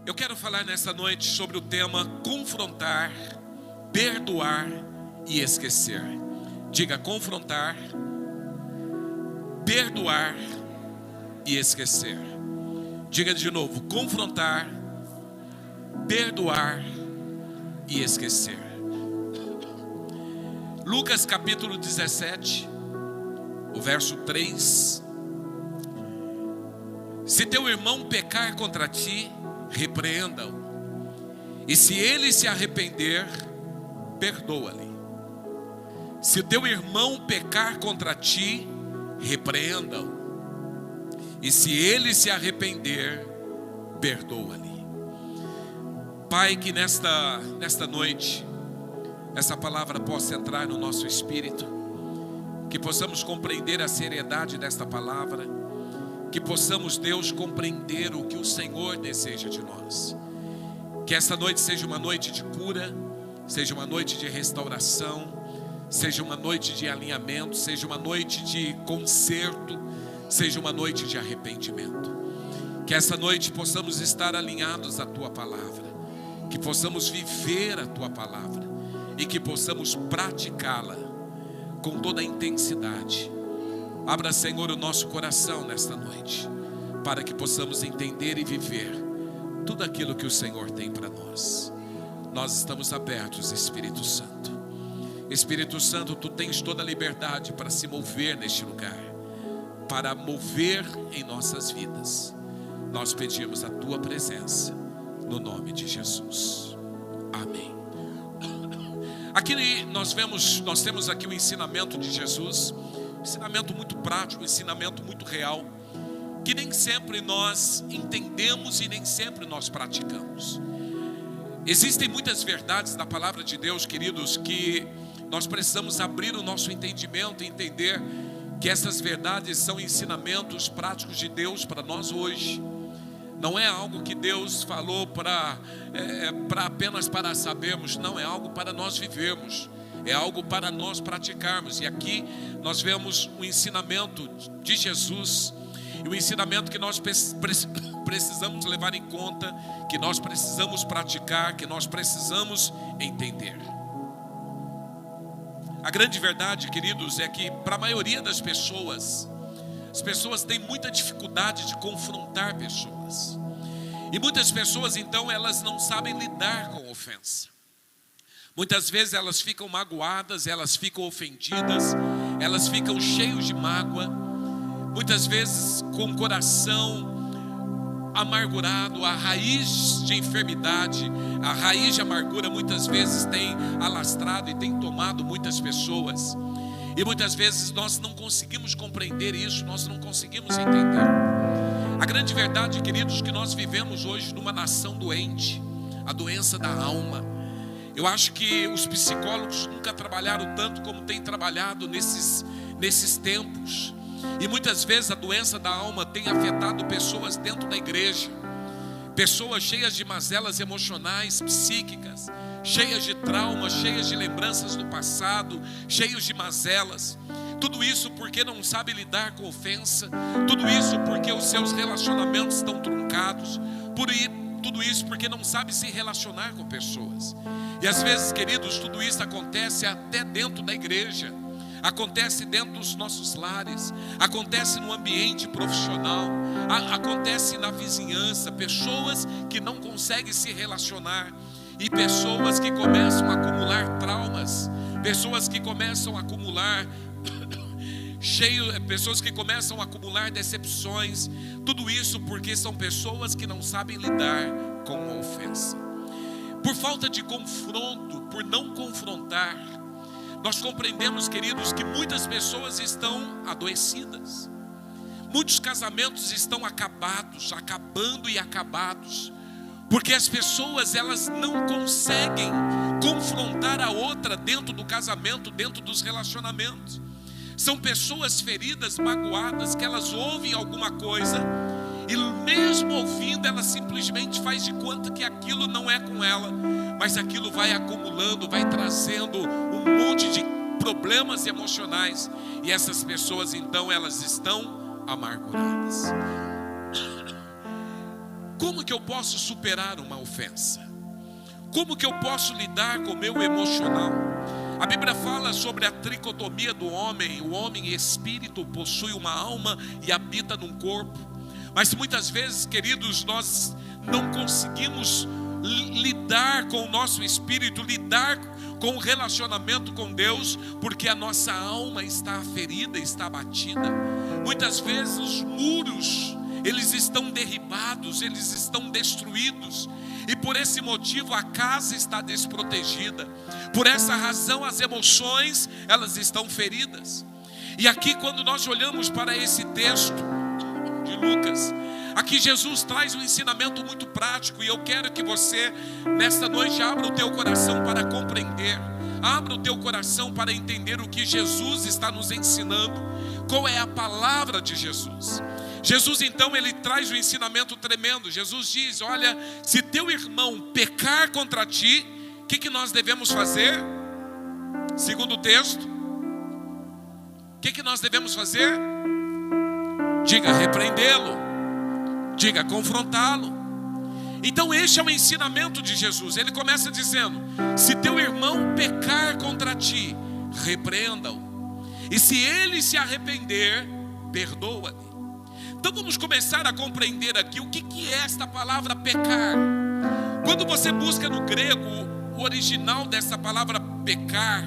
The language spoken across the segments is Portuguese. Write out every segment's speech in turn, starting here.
Eu quero falar nessa noite sobre o tema confrontar, perdoar e esquecer. Diga: confrontar, perdoar e esquecer. Diga de novo: confrontar, perdoar e esquecer. Lucas capítulo 17, o verso 3. Se teu irmão pecar contra ti, repreenda-o, e se ele se arrepender, perdoa-lhe. Se teu irmão pecar contra ti, repreenda-o, e se ele se arrepender, perdoa-lhe. Pai, que nesta noite essa palavra possa entrar no nosso espírito, que possamos compreender a seriedade desta palavra, que possamos, Deus, compreender o que o Senhor deseja de nós. Que esta noite seja uma noite de cura, seja uma noite de restauração, seja uma noite de alinhamento, seja uma noite de conserto, seja uma noite de arrependimento. Que esta noite possamos estar alinhados à Tua palavra, que possamos viver a Tua palavra e que possamos praticá-la com toda a intensidade. Abra, Senhor, o nosso coração nesta noite, para que possamos entender e viver tudo aquilo que o Senhor tem para nós. Nós estamos abertos, Espírito Santo. Espírito Santo, Tu tens toda a liberdade para se mover neste lugar, para mover em nossas vidas. Nós pedimos a Tua presença, no nome de Jesus. Amém. Aqui nós temos aqui o ensinamento de Jesus, ensinamento muito prático, ensinamento muito real, que nem sempre nós entendemos e nem sempre nós praticamos. Existem muitas verdades da palavra de Deus, queridos, que nós precisamos abrir o nosso entendimento e entender que essas verdades são ensinamentos práticos de Deus para nós hoje. Não é algo que Deus falou apenas para sabermos, não, é algo para nós vivermos. É algo para nós praticarmos. E aqui nós vemos o ensinamento de Jesus, e o ensinamento que nós precisamos levar em conta, que nós precisamos praticar, que nós precisamos entender. A grande verdade, queridos, é que para a maioria das pessoas, as pessoas têm muita dificuldade de confrontar pessoas. E muitas pessoas, então, elas não sabem lidar com ofensa. Muitas vezes elas ficam magoadas, elas ficam ofendidas, elas ficam cheias de mágoa, muitas vezes com o coração amargurado. A raiz de enfermidade, a raiz de amargura muitas vezes tem alastrado e tem tomado muitas pessoas. E muitas vezes nós não conseguimos compreender isso, nós não conseguimos entender. A grande verdade, queridos, que nós vivemos hoje numa nação doente, a doença da alma. Eu acho que os psicólogos nunca trabalharam tanto como têm trabalhado nesses tempos. E muitas vezes a doença da alma tem afetado pessoas dentro da igreja. Pessoas cheias de mazelas emocionais, psíquicas, cheias de traumas, cheias de lembranças do passado, cheios de mazelas. Tudo isso porque não sabe lidar com ofensa. Tudo isso porque os seus relacionamentos estão truncados. Tudo isso porque não sabe se relacionar com pessoas. E às vezes, queridos, tudo isso acontece até dentro da igreja, acontece dentro dos nossos lares, acontece no ambiente profissional, acontece na vizinhança. Pessoas que não conseguem se relacionar, e pessoas que começam a acumular traumas, pessoas que começam a acumular pessoas que começam a acumular decepções. Tudo isso porque são pessoas que não sabem lidar com a ofensa. Por falta de confronto, por não confrontar, nós compreendemos, queridos, que muitas pessoas estão adoecidas. Muitos casamentos estão acabando e acabados, porque as pessoas, elas não conseguem confrontar a outra dentro do casamento, dentro dos relacionamentos. São pessoas feridas, magoadas, que elas ouvem alguma coisa e mesmo ouvindo, ela simplesmente faz de conta que aquilo não é com ela, mas aquilo vai acumulando, vai trazendo um monte de problemas emocionais, e essas pessoas então elas estão amarguradas. Como que eu posso superar uma ofensa? Como que eu posso lidar com o meu emocional? A Bíblia fala sobre a tricotomia do homem. O homem espírito possui uma alma e habita num corpo. Mas muitas vezes, queridos, nós não conseguimos lidar com o nosso espírito, lidar com o relacionamento com Deus, porque a nossa alma está ferida, está abatida. Muitas vezes os muros, eles estão derribados, eles estão destruídos, e por esse motivo a casa está desprotegida. Por essa razão as emoções, elas estão feridas. E aqui, quando nós olhamos para esse texto de Lucas, aqui Jesus traz um ensinamento muito prático, e eu quero que você, nesta noite, abra o teu coração para compreender, abra o teu coração para entender o que Jesus está nos ensinando, qual é a palavra de Jesus. Jesus então, ele traz um ensinamento tremendo. Jesus diz: olha, se teu irmão pecar contra ti, o que nós devemos fazer? Segundo o texto, o que nós devemos fazer? Diga, repreendê-lo. Diga, confrontá-lo. Então este é o ensinamento de Jesus. Ele começa dizendo: se teu irmão pecar contra ti, repreenda-o, e se ele se arrepender, perdoa-lhe. Então vamos começar a compreender aqui o que é esta palavra pecar. Quando você busca no grego o original dessa palavra pecar,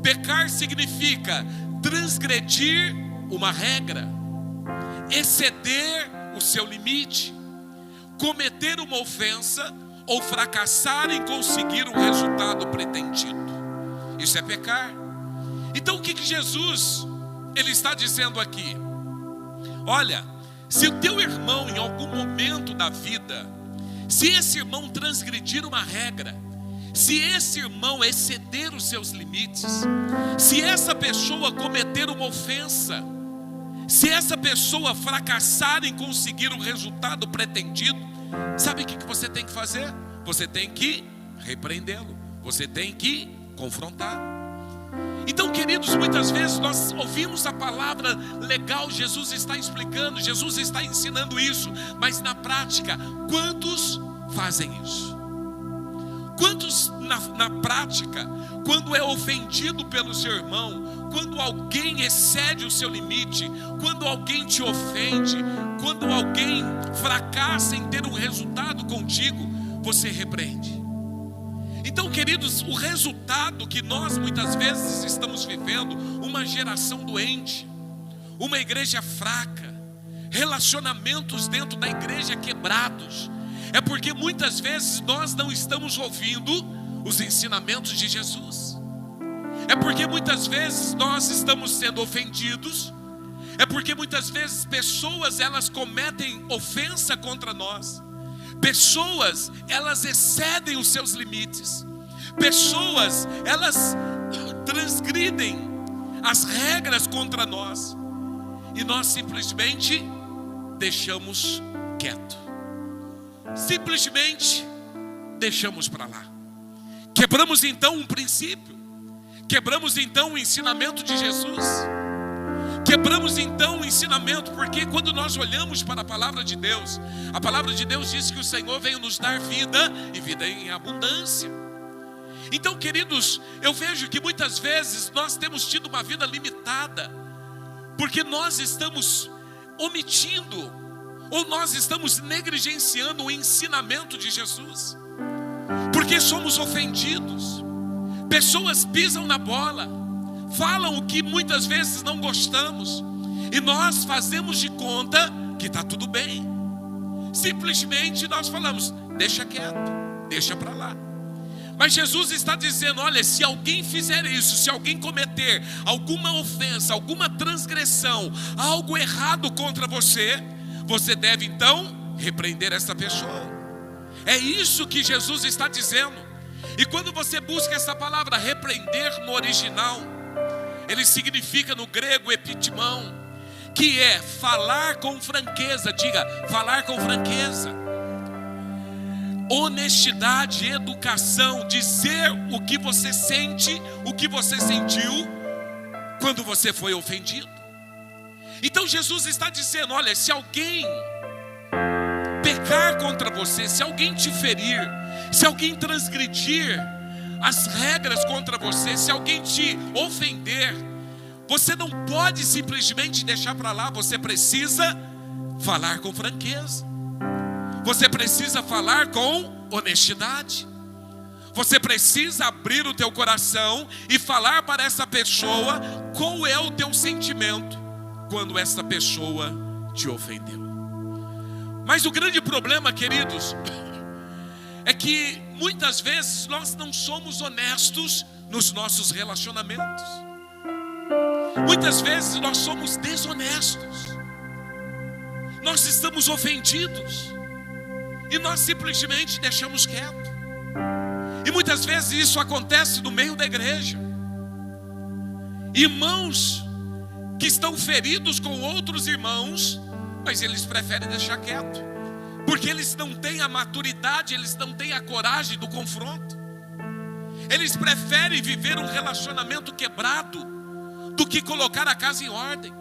pecar significa transgredir uma regra, exceder o seu limite, cometer uma ofensa ou fracassar em conseguir o resultado pretendido. Isso é pecar. Então o que Jesus ele está dizendo aqui? Olha, se o teu irmão em algum momento da vida, se esse irmão transgredir uma regra, se esse irmão exceder os seus limites, se essa pessoa cometer uma ofensa, se essa pessoa fracassar em conseguir o resultado pretendido, sabe o que você tem que fazer? Você tem que repreendê-lo, você tem que confrontar. Então, queridos, muitas vezes nós ouvimos a palavra legal, Jesus está explicando, Jesus está ensinando isso, mas na prática, quantos fazem isso? Quantos na prática, quando é ofendido pelo seu irmão, quando alguém excede o seu limite, quando alguém te ofende, quando alguém fracassa em ter um resultado contigo, você repreende? Então, queridos, o resultado que nós muitas vezes estamos vivendo, uma geração doente, uma igreja fraca, relacionamentos dentro da igreja quebrados, é porque muitas vezes nós não estamos ouvindo os ensinamentos de Jesus. É porque muitas vezes nós estamos sendo ofendidos. É porque muitas vezes pessoas elas cometem ofensa contra nós. Pessoas elas excedem os seus limites. Pessoas elas transgridem as regras contra nós. E nós simplesmente deixamos quieto. Simplesmente deixamos para lá. Quebramos então um princípio. Quebramos então o ensinamento de Jesus. Quebramos então o ensinamento, porque quando nós olhamos para a palavra de Deus, a palavra de Deus diz que o Senhor veio nos dar vida e vida em abundância. Então, queridos, eu vejo que muitas vezes nós temos tido uma vida limitada, porque nós estamos omitindo, ou nós estamos negligenciando o ensinamento de Jesus, porque somos ofendidos. Pessoas pisam na bola, falam o que muitas vezes não gostamos, e nós fazemos de conta que está tudo bem. Simplesmente nós falamos, deixa quieto, deixa para lá. Mas Jesus está dizendo, olha, se alguém fizer isso, se alguém cometer alguma ofensa, alguma transgressão, algo errado contra você, você deve então repreender essa pessoa. É isso que Jesus está dizendo. E quando você busca essa palavra repreender no original, ele significa no grego epitimão, que é falar com franqueza. Diga, falar com franqueza. Honestidade, educação, dizer o que você sente, o que você sentiu quando você foi ofendido. Então Jesus está dizendo, olha, se alguém pecar contra você, se alguém te ferir, se alguém transgredir as regras contra você, se alguém te ofender, você não pode simplesmente deixar para lá. Você precisa falar com franqueza. Você precisa falar com honestidade. Você precisa abrir o teu coração e falar para essa pessoa qual é o teu sentimento quando essa pessoa te ofendeu. Mas o grande problema, queridos, é que muitas vezes nós não somos honestos nos nossos relacionamentos. Muitas vezes nós somos desonestos. Nós estamos ofendidos e nós simplesmente deixamos quieto. E muitas vezes isso acontece no meio da igreja. Irmãos que estão feridos com outros irmãos, mas eles preferem deixar quieto, porque eles não têm a maturidade, eles não têm a coragem do confronto. Eles preferem viver um relacionamento quebrado do que colocar a casa em ordem.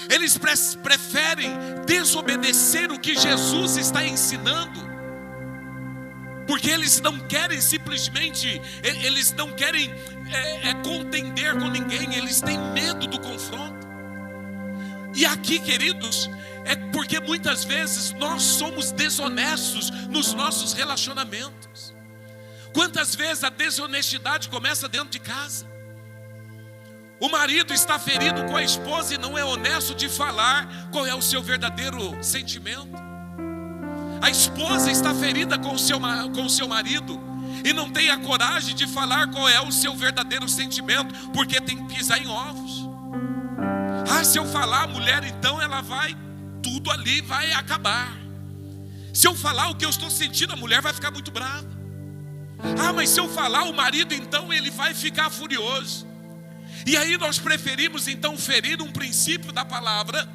Eles preferem desobedecer o que Jesus está ensinando, porque eles não querem simplesmente, eles não querem contender com ninguém, eles têm medo do confronto. E aqui, queridos, é porque muitas vezes nós somos desonestos nos nossos relacionamentos. Quantas vezes a desonestidade começa dentro de casa? O marido está ferido com a esposa e não é honesto de falar qual é o seu verdadeiro sentimento. A esposa está ferida com o seu marido e não tem a coragem de falar qual é o seu verdadeiro sentimento, porque tem que pisar em ovos. Se eu falar, a mulher então ela vai, tudo ali vai acabar. Se eu falar o que eu estou sentindo, a mulher vai ficar muito brava. Mas se eu falar, o marido então ele vai ficar furioso. E aí nós preferimos então ferir um princípio da palavra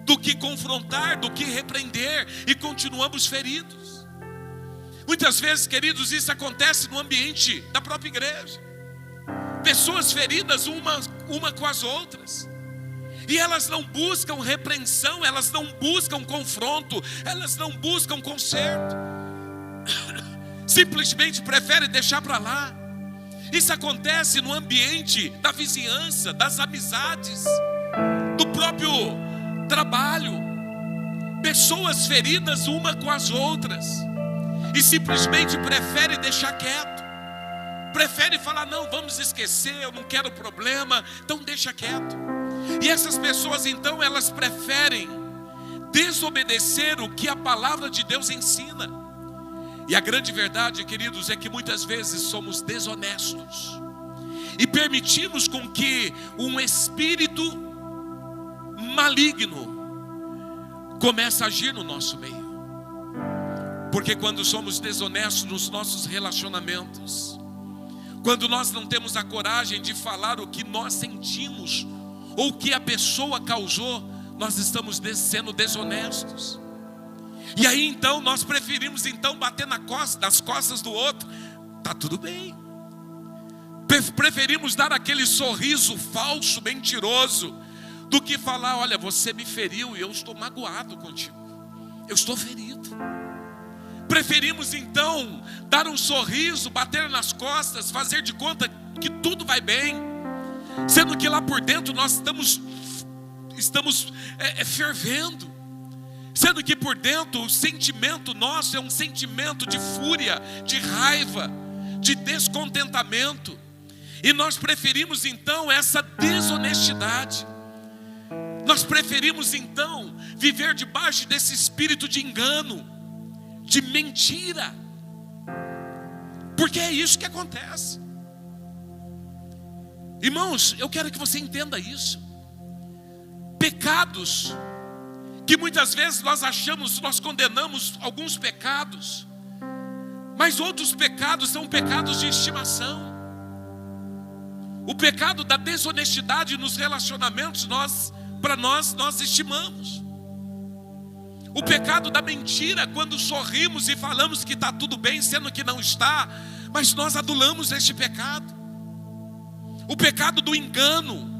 do que confrontar, do que repreender, e continuamos feridos. Muitas vezes, queridos, isso acontece no ambiente da própria igreja. Pessoas feridas uma com as outras, e elas não buscam repreensão, elas não buscam confronto, elas não buscam conserto, simplesmente preferem deixar para lá. Isso acontece no ambiente da vizinhança, das amizades, do próprio trabalho. Pessoas feridas uma com as outras e simplesmente preferem deixar quieto. Preferem falar, não, vamos esquecer, eu não quero problema, então deixa quieto. E essas pessoas então, elas preferem desobedecer o que a palavra de Deus ensina. E a grande verdade, queridos, é que muitas vezes somos desonestos e permitimos com que um espírito maligno comece a agir no nosso meio. Porque quando somos desonestos nos nossos relacionamentos, quando nós não temos a coragem de falar o que nós sentimos ou o que a pessoa causou, nós estamos sendo desonestos. E aí então nós preferimos então bater nas costas do outro. Tá tudo bem. Preferimos dar aquele sorriso falso, mentiroso, do que falar, olha, você me feriu e eu estou magoado contigo, eu estou ferido. Preferimos então dar um sorriso, bater nas costas, fazer de conta que tudo vai bem, sendo que lá por dentro nós estamos fervendo. Sendo que por dentro o sentimento nosso é um sentimento de fúria, de raiva, de descontentamento. E nós preferimos então essa desonestidade. Nós preferimos então viver debaixo desse espírito de engano, de mentira. Porque é isso que acontece. Irmãos, eu quero que você entenda isso. Pecados que muitas vezes nós condenamos alguns pecados, mas outros pecados são pecados de estimação. O pecado da desonestidade nos relacionamentos, nós estimamos. O pecado da mentira, quando sorrimos e falamos que está tudo bem, sendo que não está, mas nós adulamos este pecado. O pecado do engano,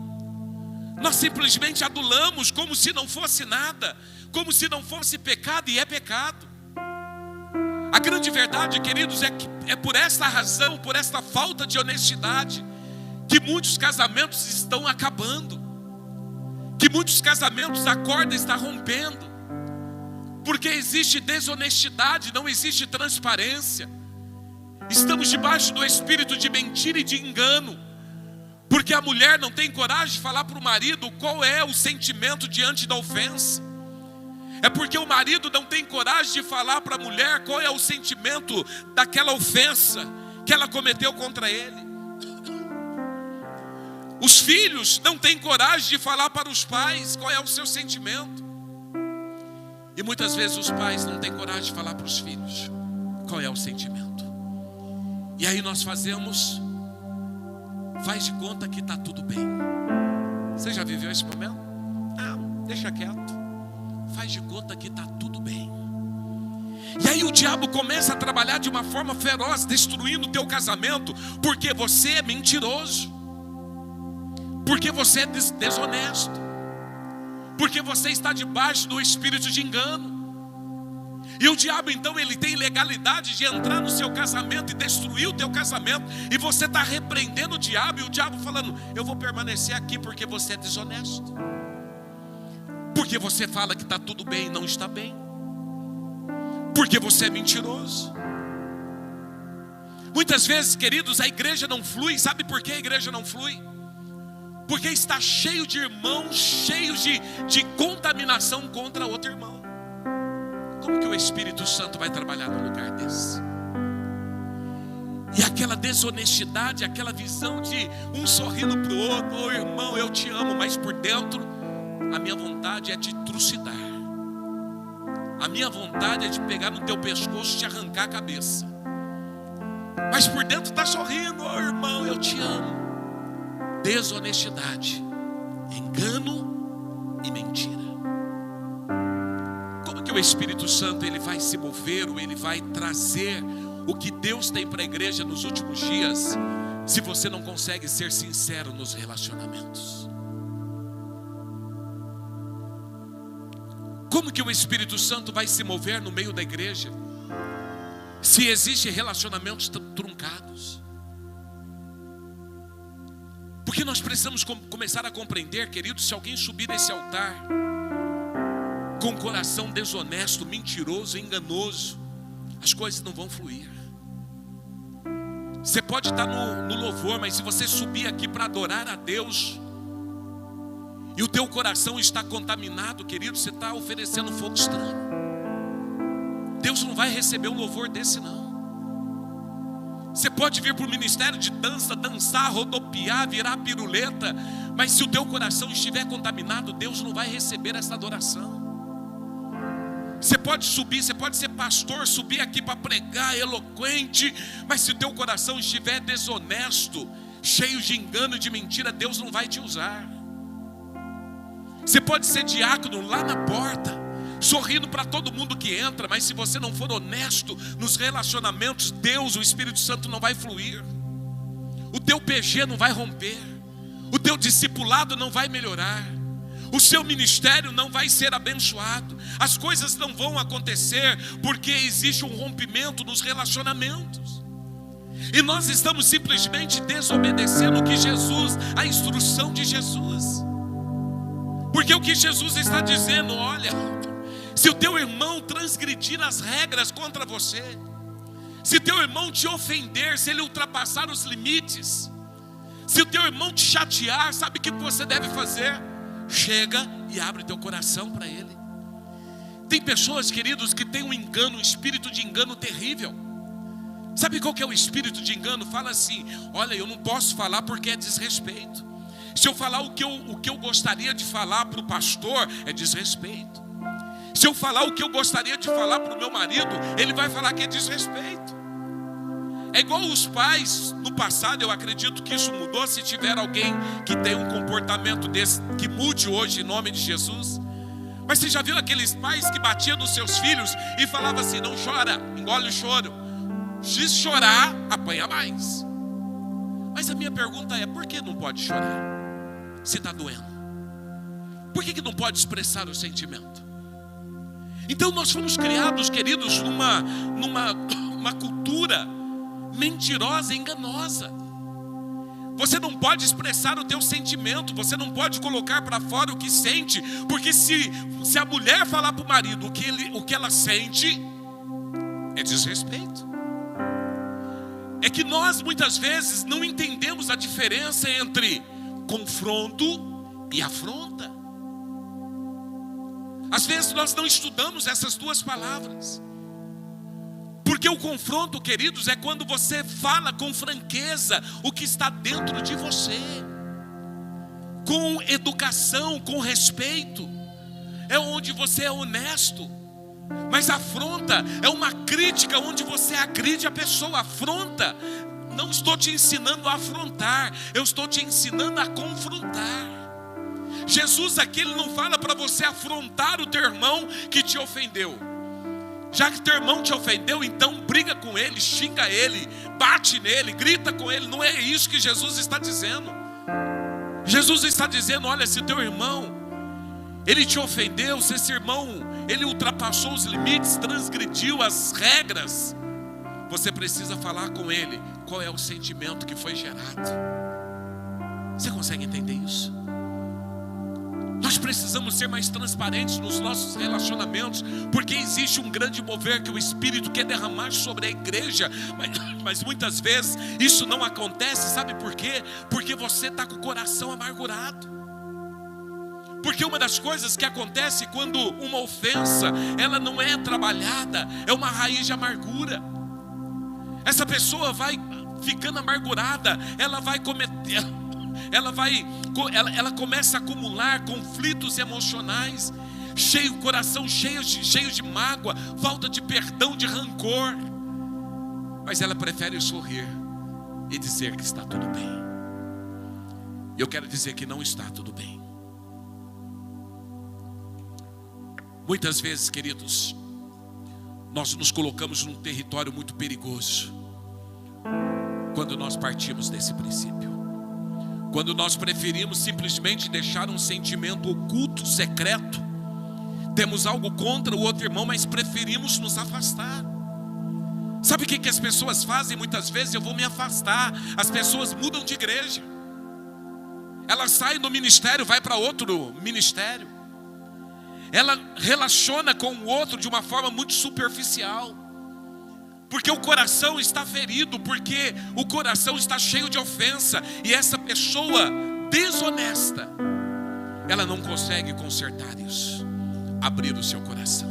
nós simplesmente adulamos como se não fosse nada, como se não fosse pecado, e é pecado. A grande verdade, queridos, é que é por esta razão, por esta falta de honestidade, que muitos casamentos estão acabando, que muitos casamentos a corda está rompendo, porque existe desonestidade, não existe transparência. Estamos debaixo do espírito de mentira e de engano, porque a mulher não tem coragem de falar para o marido qual é o sentimento diante da ofensa. É porque o marido não tem coragem de falar para a mulher qual é o sentimento daquela ofensa que ela cometeu contra ele. Os filhos não têm coragem de falar para os pais qual é o seu sentimento. E muitas vezes os pais não têm coragem de falar para os filhos qual é o sentimento. E aí nós faz de conta que está tudo bem. Você já viveu esse momento? Não, deixa quieto. Faz de conta que está tudo bem. E aí o diabo começa a trabalhar de uma forma feroz, destruindo o teu casamento, porque você é mentiroso, porque você é desonesto, porque você está debaixo do espírito de engano. E o diabo então ele tem legalidade de entrar no seu casamento e destruir o teu casamento. E você está repreendendo o diabo, e o diabo falando: eu vou permanecer aqui porque você é desonesto, porque você fala que está tudo bem e não está bem, porque você é mentiroso. Muitas vezes, queridos, a igreja não flui. Sabe por que a igreja não flui? Porque está cheio de irmãos, cheios de contaminação contra outro irmão. Como que o Espírito Santo vai trabalhar num lugar desse? E aquela desonestidade, aquela visão de um sorrindo para o outro: ô irmão, eu te amo, mas por dentro a minha vontade é te trucidar. A minha vontade é de pegar no teu pescoço e te arrancar a cabeça. Mas por dentro está sorrindo: ô irmão, eu te amo. Desonestidade, engano e mentira. Como que o Espírito Santo ele vai se mover, ou ele vai trazer o que Deus tem para a igreja nos últimos dias, se você não consegue ser sincero nos relacionamentos? Como que o Espírito Santo vai se mover no meio da igreja, se existem relacionamentos truncados? Porque nós precisamos começar a compreender, queridos, se alguém subir nesse altar com um coração desonesto, mentiroso, enganoso, as coisas não vão fluir. Você pode estar no louvor, mas se você subir aqui para adorar a Deus e o teu coração está contaminado, querido, você está oferecendo fogo estranho. Deus não vai receber um louvor desse não. Você pode vir para o ministério de dança, dançar, rodopiar, virar piruleta, mas se o teu coração estiver contaminado, Deus não vai receber essa adoração. Você pode subir, você pode ser pastor, subir aqui para pregar eloquente, mas se o teu coração estiver desonesto, cheio de engano e de mentira, Deus não vai te usar. Você pode ser diácono lá na porta, sorrindo para todo mundo que entra, mas se você não for honesto nos relacionamentos, Deus, o Espírito Santo não vai fluir. O teu PG não vai romper, o teu discipulado não vai melhorar, o seu ministério não vai ser abençoado, as coisas não vão acontecer, porque existe um rompimento nos relacionamentos. E nós estamos simplesmente desobedecendo o que Jesus, a instrução de Jesus. Porque o que Jesus está dizendo: olha, se o teu irmão transgredir as regras contra você, se teu irmão te ofender, se ele ultrapassar os limites, se o teu irmão te chatear, sabe o que você deve fazer? Chega e abre teu coração para ele. Tem pessoas, queridos, que têm um engano, um espírito de engano terrível. Sabe qual que é o espírito de engano? Fala assim: olha, eu não posso falar porque é desrespeito. Se eu falar o que eu gostaria de falar para o pastor, é desrespeito. Se eu falar o que eu gostaria de falar para o meu marido, ele vai falar que é desrespeito. É igual os pais no passado. Eu acredito que isso mudou. Se tiver alguém que tem um comportamento desse, que mude hoje em nome de Jesus. Mas você já viu aqueles pais que batiam nos seus filhos e falavam assim: não chora, engole o choro. Se chorar, apanha mais. Mas a minha pergunta é: por que não pode chorar se está doendo? Por que não pode expressar o sentimento? Então nós fomos criados, queridos, numa cultura mentirosa e enganosa. Você não pode expressar o teu sentimento, você não pode colocar para fora o que sente, porque se a mulher falar para o marido o que ela sente, é desrespeito. É que nós muitas vezes não entendemos a diferença entre confronto e afronta. Às vezes nós não estudamos essas duas palavras. Porque o confronto, queridos, é quando você fala com franqueza o que está dentro de você, com educação, com respeito. É onde você é honesto. Mas afronta é uma crítica onde você agride a pessoa. Afronta, não estou te ensinando a afrontar, eu estou te ensinando a confrontar. Jesus aqui, ele não fala para você afrontar o teu irmão que te ofendeu. Já que teu irmão te ofendeu, então briga com ele, xinga ele, bate nele, grita com ele. Não é isso que Jesus está dizendo. Jesus está dizendo, olha, se teu irmão, ele te ofendeu, se esse irmão, ele ultrapassou os limites, transgrediu as regras, você precisa falar com ele qual é o sentimento que foi gerado. Você consegue entender isso? Nós precisamos ser mais transparentes nos nossos relacionamentos, porque existe um grande mover que o Espírito quer derramar sobre a igreja, mas muitas vezes isso não acontece, sabe por quê? Porque você está com o coração amargurado. Porque uma das coisas que acontece quando uma ofensa, ela não é trabalhada, é uma raiz de amargura. Essa pessoa vai ficando amargurada, ela vai cometer... Ela começa a acumular conflitos emocionais, coração cheio de mágoa, falta de perdão, de rancor. Mas ela prefere sorrir e dizer que está tudo bem. Eu quero dizer que não está tudo bem. Muitas vezes, queridos, nós nos colocamos num território muito perigoso quando nós partimos desse princípio. Quando nós preferimos simplesmente deixar um sentimento oculto, secreto, temos algo contra o outro irmão, mas preferimos nos afastar. Sabe o que as pessoas fazem muitas vezes? Eu vou me afastar. As pessoas mudam de igreja. Ela sai do ministério, vai para outro ministério. Ela relaciona com o outro de uma forma muito superficial. Porque o coração está ferido, porque o coração está cheio de ofensa. E essa pessoa desonesta, ela não consegue consertar isso, abrir o seu coração.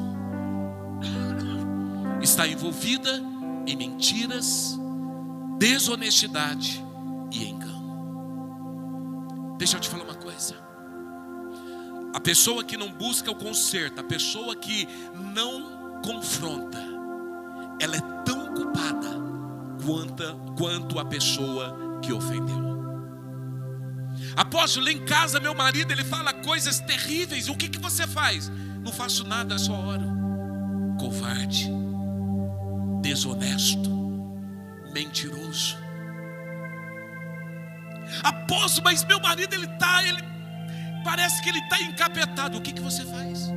Está envolvida em mentiras, desonestidade e engano. Deixa eu te falar uma coisa. A pessoa que não busca o conserto, a pessoa que não confronta, ela é tão culpada quanto a pessoa que ofendeu. Apóstolo, em casa meu marido, ele fala coisas terríveis. O que você faz? Não faço nada, só oro. Covarde, desonesto, mentiroso. Apóstolo, mas meu marido, ele parece que ele está encapetado. O que você faz?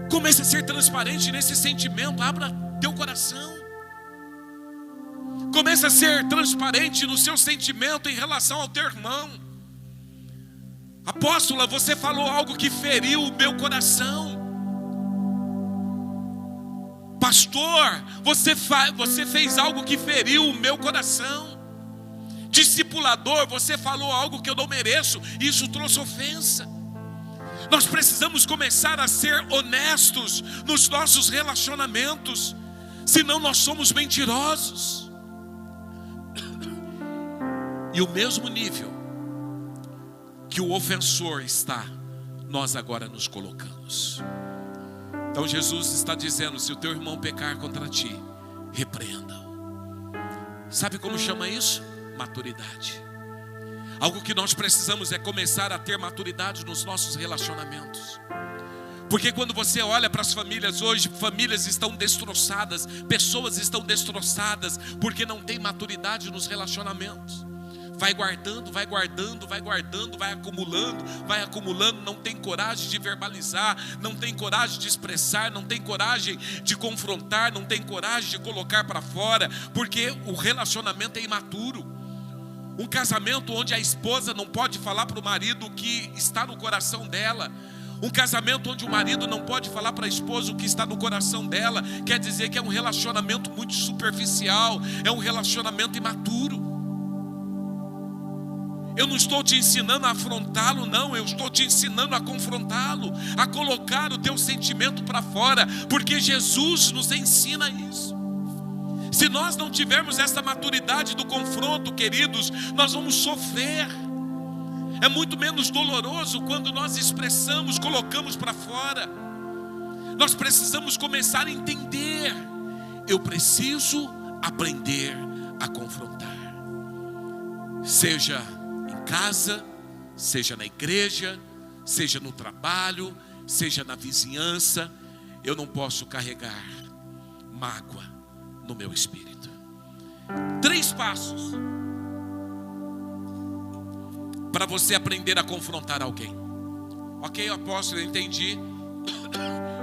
Comece a ser transparente nesse sentimento. Abra teu coração. Comece a ser transparente no seu sentimento em relação ao teu irmão. Apóstola, você falou algo que feriu o meu coração. Pastor, você fez algo que feriu o meu coração. Discipulador, você falou algo que eu não mereço. Isso trouxe ofensa. Nós precisamos começar a ser honestos nos nossos relacionamentos, senão nós somos mentirosos. E o mesmo nível que o ofensor está, nós agora nos colocamos. Então Jesus está dizendo, se o teu irmão pecar contra ti, repreenda-o. Sabe como chama isso? Maturidade. Algo que nós precisamos é começar a ter maturidade nos nossos relacionamentos. Porque quando você olha para as famílias hoje, famílias estão destroçadas, pessoas estão destroçadas, porque não tem maturidade nos relacionamentos. vai guardando, vai guardando, vai guardando, vai acumulando, não tem coragem de verbalizar, não tem coragem de expressar, não tem coragem de confrontar, não tem coragem de colocar para fora, porque o relacionamento é imaturo. Um casamento onde a esposa não pode falar para o marido o que está no coração dela, um casamento onde o marido não pode falar para a esposa o que está no coração dela, quer dizer que é um relacionamento muito superficial, é um relacionamento imaturo. Eu não estou te ensinando a afrontá-lo, não. Eu estou te ensinando a confrontá-lo, a colocar o teu sentimento para fora, porque Jesus nos ensina isso. Se nós não tivermos essa maturidade do confronto, queridos, nós vamos sofrer. É muito menos doloroso quando nós expressamos, colocamos para fora. Nós precisamos começar a entender. Eu preciso aprender a confrontar. Seja em casa, seja na igreja, seja no trabalho, seja na vizinhança, eu não posso carregar mágoa no meu espírito. 3 passos para você aprender a confrontar alguém. Ok, apóstolo, eu entendi.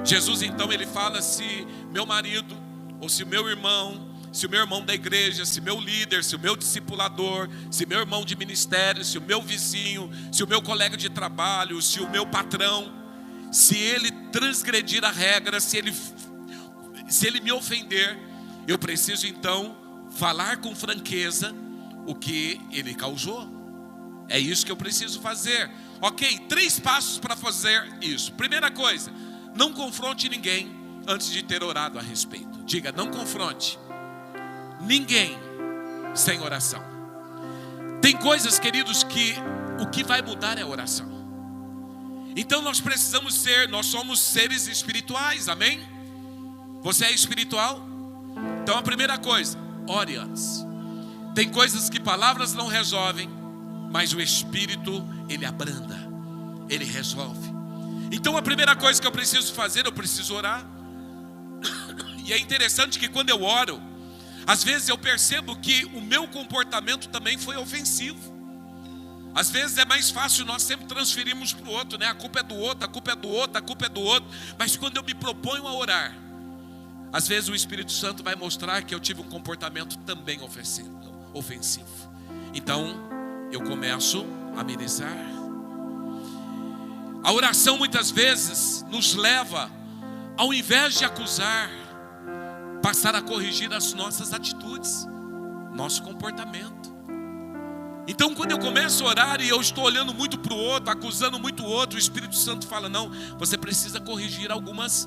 Jesus então ele fala: se meu marido, ou se meu irmão, se o meu irmão da igreja, se meu líder, se o meu discipulador, se meu irmão de ministério, se o meu vizinho, se o meu colega de trabalho, se o meu patrão, se ele transgredir a regra, se ele me ofender, eu preciso então falar com franqueza o que ele causou. É isso que eu preciso fazer. Ok, 3 passos para fazer isso. Primeira coisa, não confronte ninguém antes de ter orado a respeito. Diga, não confronte ninguém sem oração. Tem coisas, queridos, que o que vai mudar é a oração. Então nós somos seres espirituais, amém? Você é espiritual? Então a primeira coisa, ore antes. Tem coisas que palavras não resolvem, mas o Espírito, ele abranda, ele resolve. Então a primeira coisa que eu preciso fazer, eu preciso orar. E é interessante que quando eu oro, às vezes eu percebo que o meu comportamento também foi ofensivo. Às vezes é mais fácil nós sempre transferirmos para o outro, né? A culpa é do outro, a culpa é do outro, a culpa é do outro. Mas quando eu me proponho a orar, às vezes o Espírito Santo vai mostrar que eu tive um comportamento também ofensivo. Então eu começo a amenizar. A oração muitas vezes nos leva, ao invés de acusar, passar a corrigir as nossas atitudes, nosso comportamento. Então quando eu começo a orar e eu estou olhando muito para o outro, acusando muito o outro, o Espírito Santo fala: não, você precisa corrigir alguns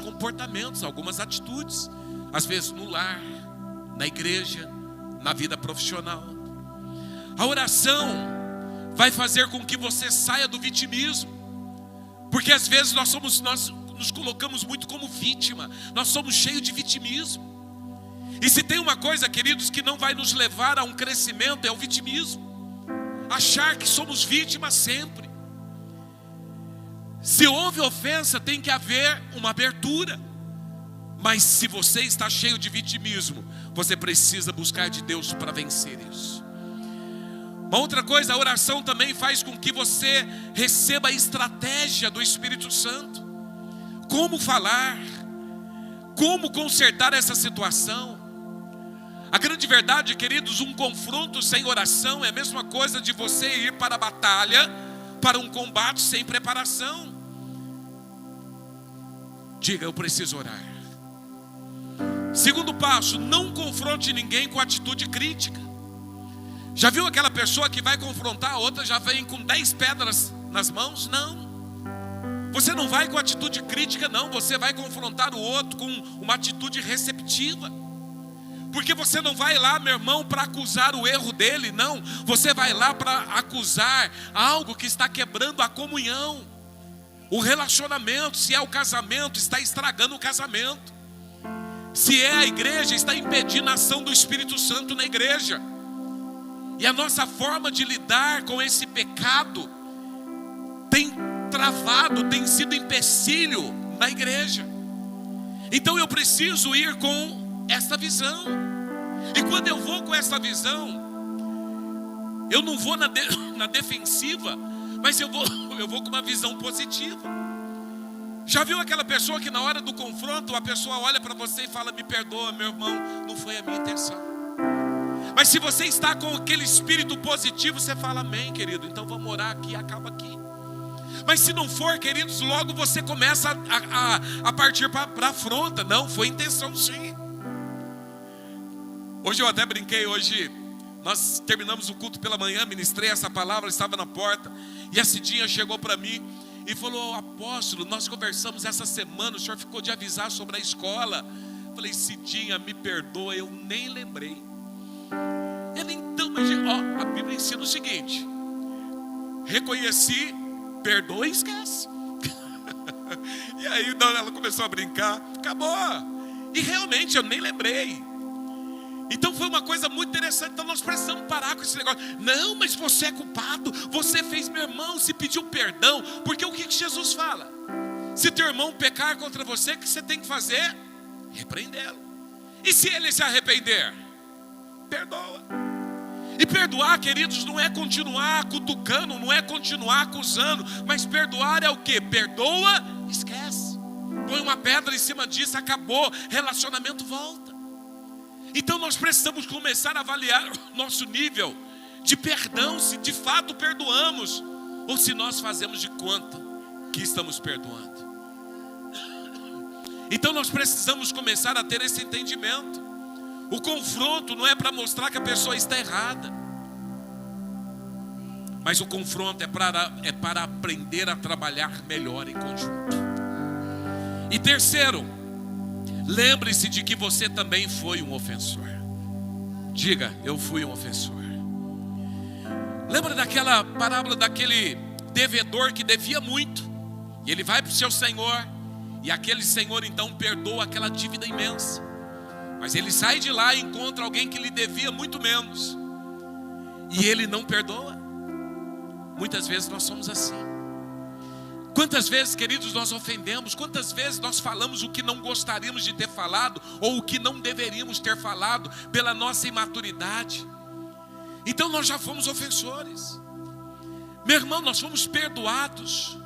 comportamentos, algumas atitudes. Às vezes no lar, na igreja, na vida profissional. A oração vai fazer com que você saia do vitimismo. Porque às vezes nós nos colocamos muito como vítima. Nós somos cheios de vitimismo. E se tem uma coisa, queridos, que não vai nos levar a um crescimento, é o vitimismo. Achar que somos vítimas sempre. Se houve ofensa, tem que haver uma abertura. Mas se você está cheio de vitimismo, você precisa buscar de Deus para vencer isso. Uma outra coisa, a oração também faz com que você receba a estratégia do Espírito Santo. Como falar, como consertar essa situação. A grande verdade, queridos, um confronto sem oração é a mesma coisa de você ir para a batalha, para um combate sem preparação. Diga, eu preciso orar. Segundo passo, não confronte ninguém com atitude crítica. Já viu aquela pessoa que vai confrontar a outra, já vem com 10 pedras nas mãos? Não. Você não vai com atitude crítica, não. Você vai confrontar o outro com uma atitude receptiva. Porque você não vai lá, meu irmão, para acusar o erro dele, não. Você vai lá para acusar algo que está quebrando a comunhão. O relacionamento, se é o casamento, está estragando o casamento. Se é a igreja, está impedindo a ação do Espírito Santo na igreja. E a nossa forma de lidar com esse pecado tem travado, tem sido empecilho na igreja. Então eu preciso ir com essa visão. E quando eu vou com essa visão, Eu não vou na defensiva, mas eu vou com uma visão positiva. Já viu aquela pessoa que na hora do confronto, a pessoa olha para você e fala: me perdoa, meu irmão, não foi a minha intenção. Mas se você está com aquele espírito positivo, você fala: amém, querido, então vamos orar aqui e acaba aqui. Mas se não for, queridos, logo você começa a partir para a afronta. Não, foi intenção sim. Hoje eu até brinquei, hoje nós terminamos o culto pela manhã, ministrei essa palavra, estava na porta, e a Cidinha chegou para mim e falou: apóstolo, nós conversamos essa semana, o senhor ficou de avisar sobre a escola. Eu falei: Cidinha, me perdoa, eu nem lembrei. Ele então, mas a Bíblia ensina o seguinte: reconheci, perdoa e esquece. E aí ela começou a brincar, acabou. E realmente eu nem lembrei. Então foi uma coisa muito interessante. Então nós precisamos parar com esse negócio. Não, mas você é culpado, você fez, meu irmão, se pediu perdão. Porque o que Jesus fala? Se teu irmão pecar contra você, o que você tem que fazer? Repreendê-lo. E se ele se arrepender? Perdoa. E perdoar, queridos, não é continuar cutucando, não é continuar acusando, mas perdoar é o quê? Perdoa, esquece. Põe uma pedra em cima disso, acabou, relacionamento volta. Então nós precisamos começar a avaliar o nosso nível de perdão, se de fato perdoamos, ou se nós fazemos de conta que estamos perdoando. Então nós precisamos começar a ter esse entendimento. O confronto não é para mostrar que a pessoa está errada, mas o confronto é para aprender a trabalhar melhor em conjunto. E terceiro, lembre-se de que você também foi um ofensor. Diga: eu fui um ofensor. Lembra daquela parábola daquele devedor que devia muito, e ele vai para o seu senhor, e aquele senhor então perdoa aquela dívida imensa. Mas ele sai de lá e encontra alguém que lhe devia muito menos, e ele não perdoa. Muitas vezes nós somos assim. Quantas vezes, queridos, nós ofendemos? Quantas vezes nós falamos o que não gostaríamos de ter falado, ou o que não deveríamos ter falado, pela nossa imaturidade? Então nós já fomos ofensores. Meu irmão, nós fomos perdoados.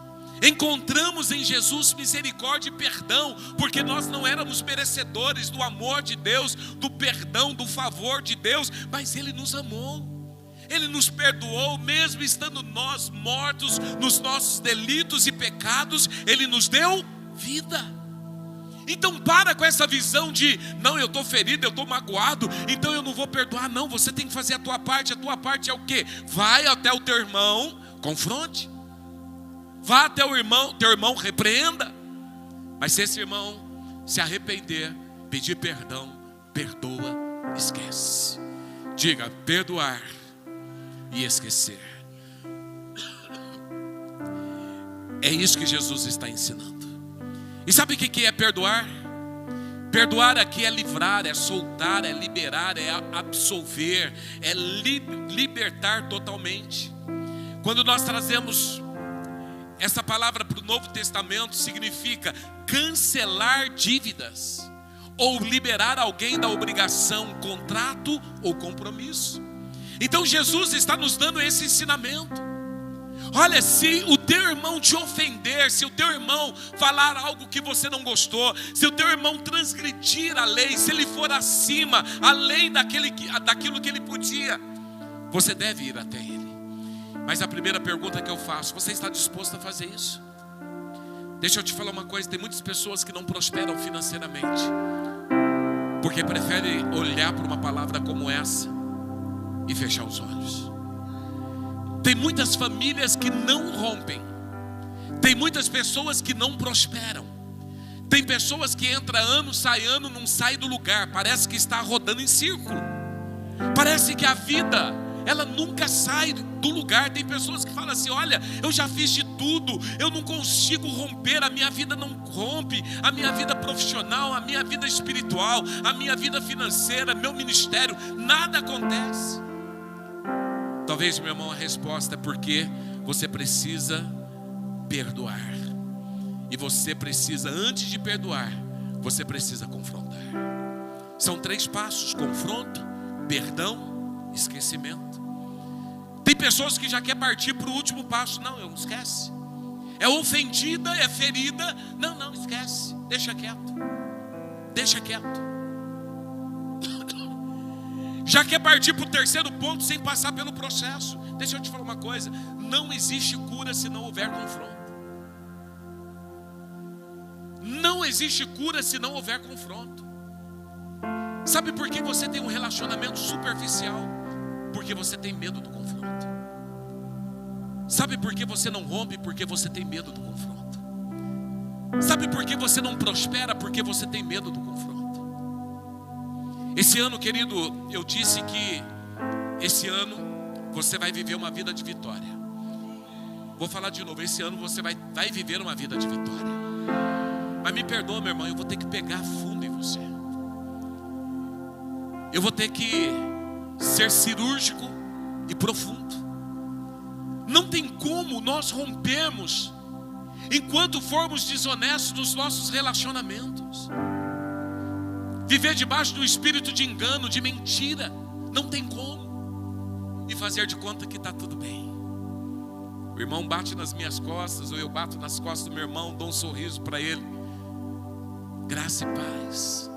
Encontramos em Jesus misericórdia e perdão, porque nós não éramos merecedores do amor de Deus, do perdão, do favor de Deus, mas Ele nos amou. Ele nos perdoou, mesmo estando nós mortos nos nossos delitos e pecados, Ele nos deu vida. Então para com essa visão de: não, eu estou ferido, eu estou magoado, então eu não vou perdoar. Não, você tem que fazer a tua parte. A tua parte é o quê? Vai até o teu irmão, confronte. Vá até o irmão, teu irmão, repreenda. Mas se esse irmão se arrepender, pedir perdão, perdoa, esquece. Diga: perdoar e esquecer. É isso que Jesus está ensinando. E sabe o que é perdoar? Perdoar aqui é livrar, é soltar, é liberar, é absolver, é libertar totalmente. Quando nós trazemos essa palavra para o Novo Testamento, significa cancelar dívidas, ou liberar alguém da obrigação, contrato ou compromisso. Então Jesus está nos dando esse ensinamento. Olha, se o teu irmão te ofender, se o teu irmão falar algo que você não gostou, se o teu irmão transgredir a lei, se ele for acima, além daquilo que ele podia, você deve ir até ele. Mas a primeira pergunta que eu faço: você está disposto a fazer isso? Deixa eu te falar uma coisa: tem muitas pessoas que não prosperam financeiramente, porque preferem olhar para uma palavra como essa e fechar os olhos. Tem muitas famílias que não rompem. Tem muitas pessoas que não prosperam. Tem pessoas que entra ano, sai ano, não sai do lugar. Parece que está rodando em círculo. Parece que a vida, ela nunca sai do lugar. Tem pessoas que falam assim: olha, eu já fiz de tudo, eu não consigo romper, a minha vida não rompe, a minha vida profissional, a minha vida espiritual, a minha vida financeira, meu ministério, nada acontece. Talvez, meu irmão, a resposta é porque você precisa perdoar. E você precisa, antes de perdoar, você precisa confrontar. São 3 passos: confronto, perdão, esquecimento. Tem pessoas que já querem partir para o último passo. Não, esquece. É ofendida, é ferida. Não, esquece. Deixa quieto. Deixa quieto. Já quer partir para o terceiro ponto sem passar pelo processo. Deixa eu te falar uma coisa. Não existe cura se não houver confronto. Não existe cura se não houver confronto. Sabe por que você tem um relacionamento superficial? Porque você tem medo do confronto. Sabe por que você não rompe? Porque você tem medo do confronto. Sabe por que você não prospera? Porque você tem medo do confronto. Esse ano, querido, eu disse que esse ano você vai viver uma vida de vitória. Vou falar de novo, esse ano você vai viver uma vida de vitória. Mas me perdoa, meu irmão, eu vou ter que pegar fundo em você. Eu vou ter que ser cirúrgico e profundo. Não tem como nós rompermos enquanto formos desonestos nos nossos relacionamentos. Viver debaixo do espírito de engano, de mentira, não tem como. E fazer de conta que está tudo bem. O irmão bate nas minhas costas, ou eu bato nas costas do meu irmão, dou um sorriso para ele. Graça e paz,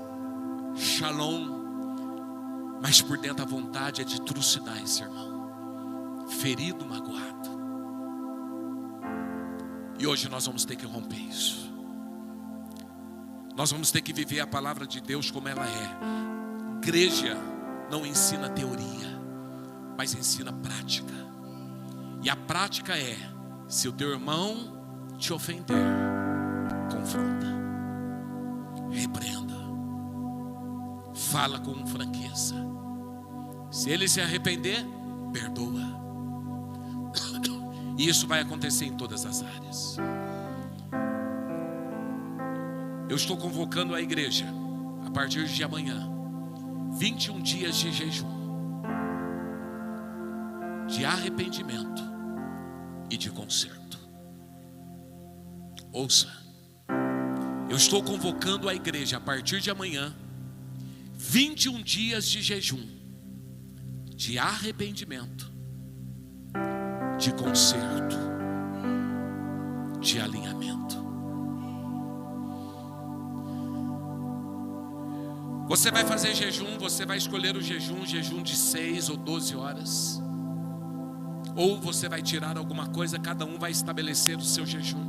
shalom. Mas por dentro a vontade é de trucidar esse irmão, ferido, magoado. E hoje nós vamos ter que romper isso. Nós vamos ter que viver a palavra de Deus como ela é. Igreja não ensina teoria, mas ensina prática. E a prática é: se o teu irmão te ofender, confronta, repreenda, fala com franqueza. Se ele se arrepender, perdoa. E isso vai acontecer em todas as áreas. Eu estou convocando a igreja a partir de amanhã 21 dias de jejum, de arrependimento e de conserto. Ouça, eu estou convocando a igreja a partir de amanhã 21 dias de jejum, de arrependimento, de conserto, de alinhamento. Você vai fazer jejum, você vai escolher o jejum de 6 ou 12 horas. Ou você vai tirar alguma coisa, cada um vai estabelecer o seu jejum.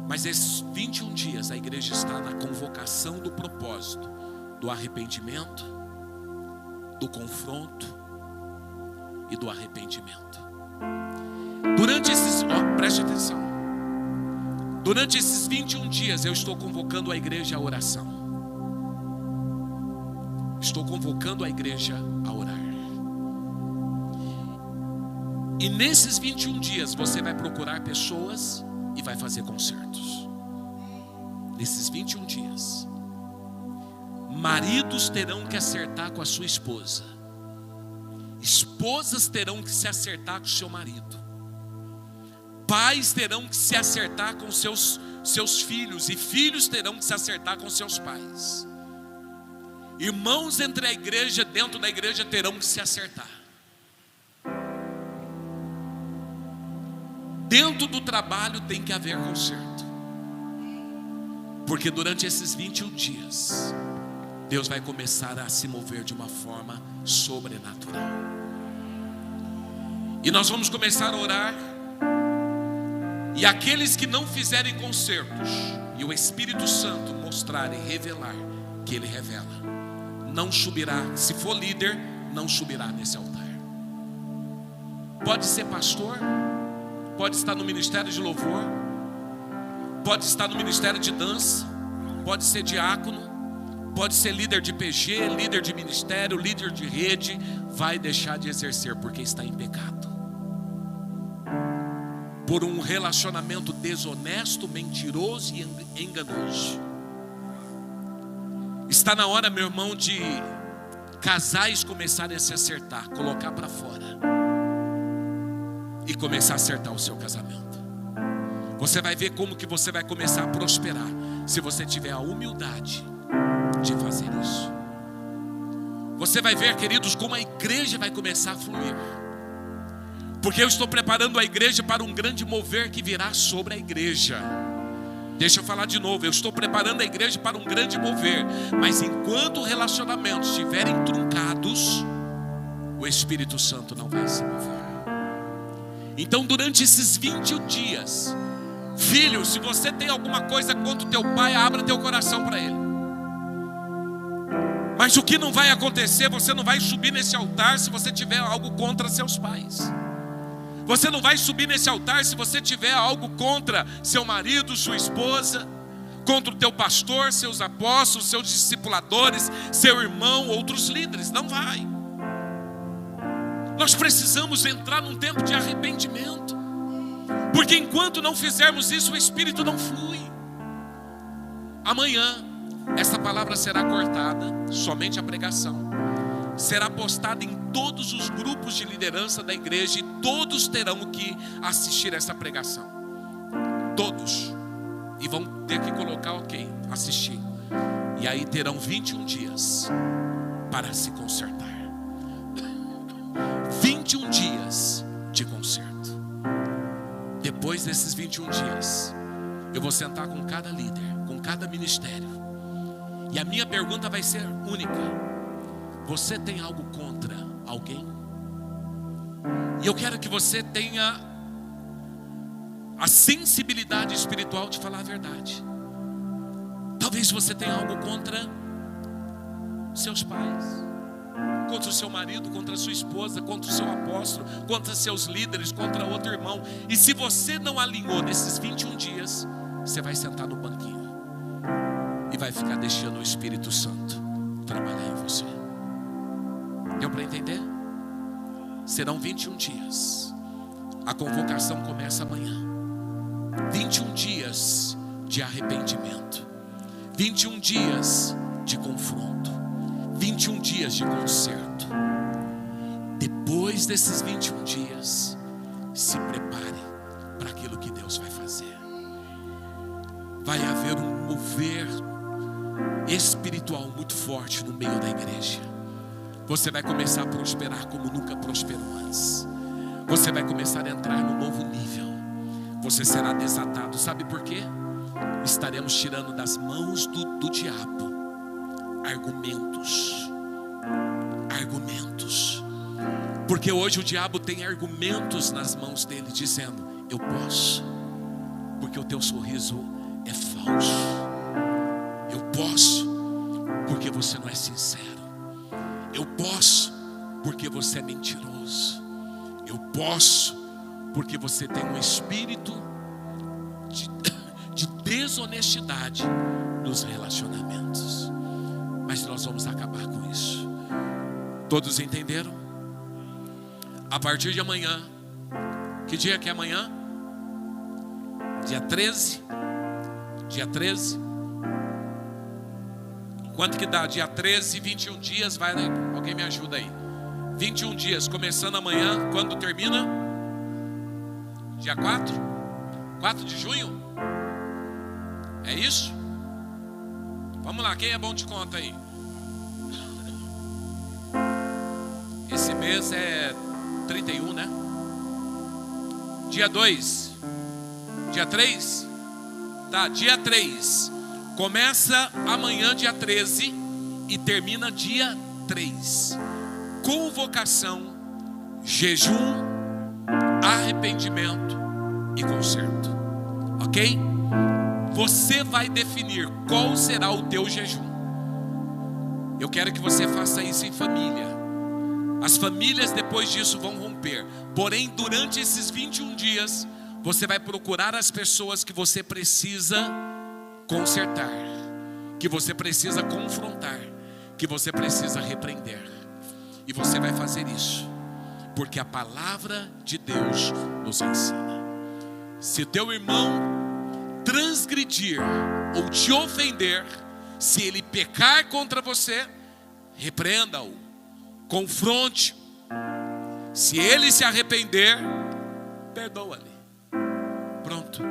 Mas esses 21 dias a igreja está na convocação do propósito, do arrependimento, do confronto e do arrependimento. Preste atenção. Durante esses 21 dias eu estou convocando a igreja à oração. Estou convocando a igreja a orar. E nesses 21 dias você vai procurar pessoas e vai fazer concertos. Nesses 21 dias, maridos terão que acertar com a sua esposa, esposas terão que se acertar com o seu marido, pais terão que se acertar com seus filhos, e filhos terão que se acertar com seus pais. Irmãos entre a igreja, dentro da igreja, terão que se acertar. Dentro do trabalho tem que haver conserto. Porque durante esses 21 dias, Deus vai começar a se mover de uma forma sobrenatural. E nós vamos começar a orar. E aqueles que não fizerem concertos, e o Espírito Santo mostrar e revelar, que Ele revela, não subirá. Se for líder, não subirá nesse altar. Pode ser pastor, pode estar no ministério de louvor, pode estar no ministério de dança, pode ser diácono, pode ser líder de PG, líder de ministério, líder de rede. Vai deixar de exercer porque está em pecado, por um relacionamento desonesto, mentiroso e enganoso. Está na hora, meu irmão, de casais começarem a se acertar, colocar para fora e começar a acertar o seu casamento. Você vai ver como que você vai começar a prosperar, se você tiver a humildade de fazer isso. Você vai ver, queridos, como a igreja vai começar a fluir. Porque eu estou preparando a igreja para um grande mover que virá sobre a igreja. Deixa eu falar de novo, eu estou preparando a igreja para um grande mover. Mas enquanto relacionamentos estiverem truncados, o Espírito Santo não vai se mover. Então durante esses 21 dias, filho, se você tem alguma coisa contra o teu pai, abra teu coração para ele. Mas o que não vai acontecer, você não vai subir nesse altar se você tiver algo contra seus pais. Você não vai subir nesse altar se você tiver algo contra seu marido, sua esposa, contra o teu pastor, seus apóstolos, seus discipuladores, seu irmão, outros líderes. Não vai. Nós precisamos entrar num tempo de arrependimento, porque enquanto não fizermos isso, o Espírito não flui. Amanhã essa palavra será cortada, somente a pregação será postada em todos os grupos de liderança da igreja, e todos terão que assistir essa pregação. Todos. E vão ter que colocar ok, assistir. E aí terão 21 dias para se consertar. 21 dias de conserto. Depois desses 21 dias, eu vou sentar com cada líder, com cada ministério, e a minha pergunta vai ser única: você tem algo contra alguém? E eu quero que você tenha a sensibilidade espiritual de falar a verdade. Talvez você tenha algo contra seus pais, contra o seu marido, contra a sua esposa, contra o seu apóstolo, contra seus líderes, contra outro irmão. E se você não alinhou nesses 21 dias, você vai sentar no banquinho e vai ficar deixando o Espírito Santo trabalhar em você. Deu para entender? Serão 21 dias. A convocação começa amanhã. 21 dias de arrependimento, 21 dias de confronto, 21 dias de conserto. Depois desses 21 dias, se prepare para aquilo que Deus vai fazer. Vai haver um mover espiritual muito forte no meio da igreja. Você vai começar a prosperar como nunca prosperou antes. Você vai começar a entrar no novo nível. Você será desatado. Sabe por quê? Estaremos tirando das mãos do diabo argumentos. Porque hoje o diabo tem argumentos nas mãos dele, dizendo: eu posso, porque o teu sorriso é falso. Eu posso, porque você não é sincero. Eu posso, porque você é mentiroso. Eu posso, porque você tem um espírito de desonestidade nos relacionamentos. Mas nós vamos acabar com isso. Todos entenderam? A partir de amanhã, que dia que é amanhã? Dia 13? Dia 13? Quanto que dá? Dia 13, 21 dias, vai, né? Alguém me ajuda aí. 21 dias, começando amanhã, quando termina? Dia 4? 4 de junho? É isso? Vamos lá, quem é bom de conta aí? Esse mês é 31, né? Dia 2? Dia 3? Tá, dia 3. Começa amanhã, dia 13, e termina dia 3. Convocação, jejum, arrependimento e conserto. Ok? Você vai definir qual será o teu jejum. Eu quero que você faça isso em família. As famílias depois disso vão romper. Porém, durante esses 21 dias, você vai procurar as pessoas que você precisa consertar, que você precisa confrontar, que você precisa repreender. E você vai fazer isso, porque a palavra de Deus nos ensina. Se teu irmão transgredir ou te ofender, se ele pecar contra você, repreenda-o, confronte. Se ele se arrepender, perdoa-lhe. Pronto,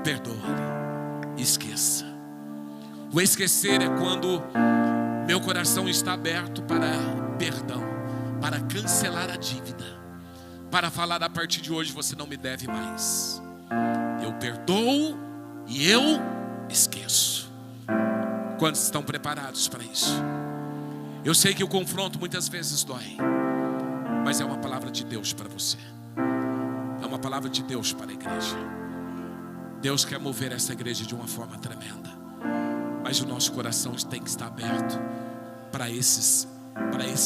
perdoa-lhe. Esqueça. O esquecer é quando meu coração está aberto para perdão, para cancelar a dívida, para falar: a partir de hoje você não me deve mais. Eu perdoo e eu esqueço. Quantos estão preparados para isso? Eu sei que o confronto muitas vezes dói, mas é uma palavra de Deus para você. É uma palavra de Deus para a igreja. Deus quer mover essa igreja de uma forma tremenda, mas o nosso coração tem que estar aberto para esse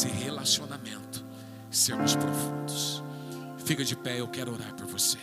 relacionamento sermos profundos. Fica de pé, eu quero orar por você.